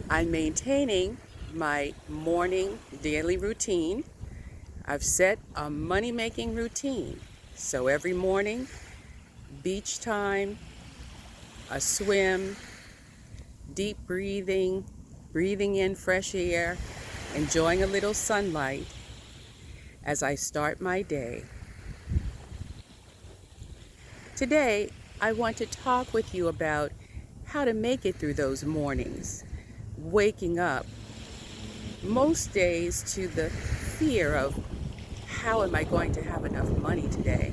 I'm maintaining my morning daily routine. I've set a money-making routine. So every morning, beach time, a swim, deep breathing, breathing in fresh air, enjoying a little sunlight as I start my day. Today, I want to talk with you about how to make it through those mornings, waking up most days to the fear of how am I going to have enough money today?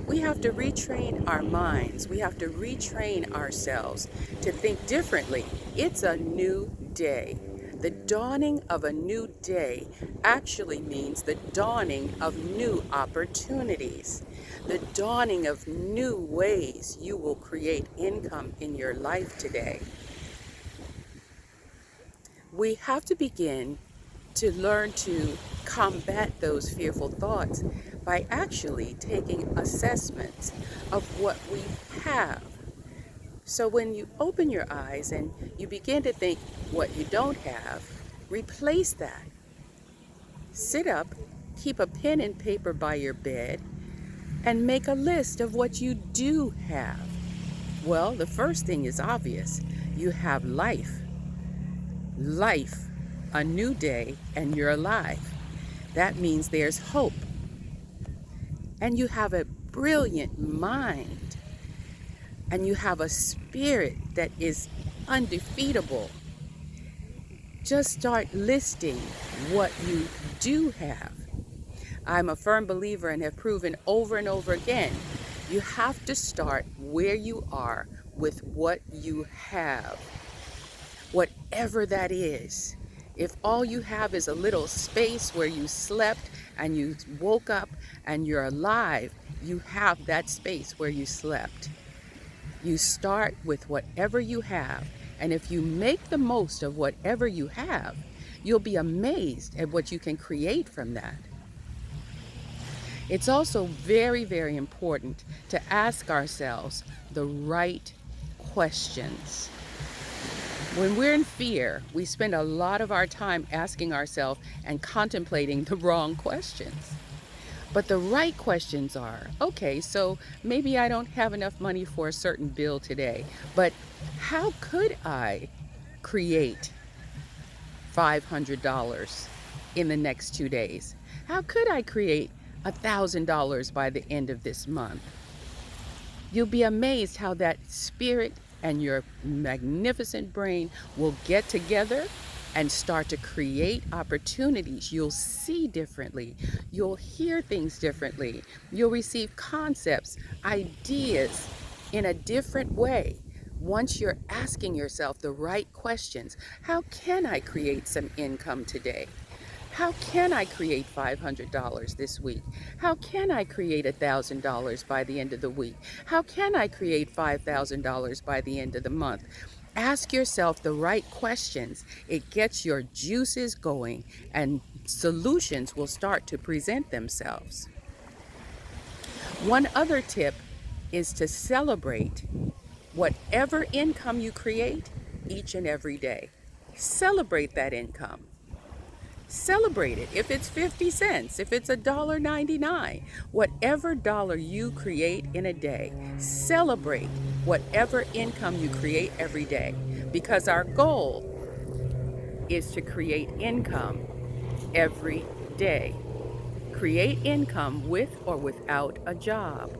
We have to retrain our minds. We have to retrain ourselves to think differently. It's a new day. The dawning of a new day actually means the dawning of new opportunities, the dawning of new ways you will create income in your life today. We have to begin to learn to combat those fearful thoughts by actually taking assessments of what we have. So when you open your eyes and you begin to think what you don't have, replace that. Sit up, keep a pen and paper by your bed, and make a list of what you do have. Well, the first thing is obvious. You have life. Life, a new day, and you're alive. That means there's hope. And you have a brilliant mind. And you have a spirit that is undefeatable. Just start listing what you do have. I'm a firm believer and have proven over and over again, you have to start where you are with what you have. Whatever that is. If all you have is a little space where you slept and you woke up and you're alive, you have that space where you slept. You start with whatever you have, and if you make the most of whatever you have, you'll be amazed at what you can create from that. It's also very, very important to ask ourselves the right questions. When we're in fear, we spend a lot of our time asking ourselves and contemplating the wrong questions. But the right questions are, okay, so maybe I don't have enough money for a certain bill today, but how could I create $500 in the next 2 days? How could I create $1,000 by the end of this month? You'll be amazed how that spirit and your magnificent brain will get together and start to create opportunities. You'll see differently. You'll hear things differently. You'll receive concepts, ideas in a different way. Once you're asking yourself the right questions, how can I create some income today? How can I create $500 this week? How can I create $1,000 by the end of the week? How can I create $5,000 by the end of the month? Ask yourself the right questions. It gets your juices going and solutions will start to present themselves. One other tip is to celebrate whatever income you create each and every day. Celebrate that income. Celebrate it. If it's 50 cents, if it's $1.99, whatever dollar you create in a day, celebrate whatever income you create every day. Because our goal is to create income every day. Create income with or without a job.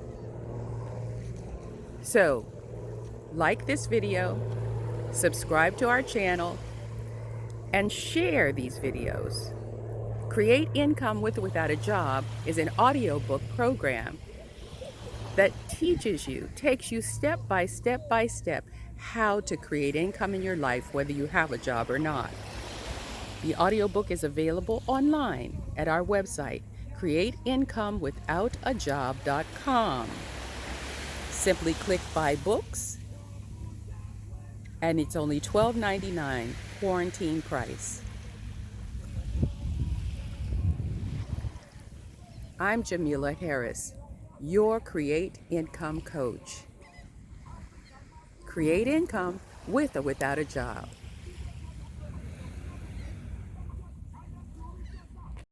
So, like this video, subscribe to our channel, and share these videos. Create Income with or Without a Job is an audiobook program that teaches you, takes you step by step by step, how to create income in your life, whether you have a job or not. The audiobook is available online at our website, createincomewithouutajob.com. Simply click Buy Books, and it's only $12.99 quarantine price. I'm Jamila Harris, your Create Income coach. Create income with or without a job.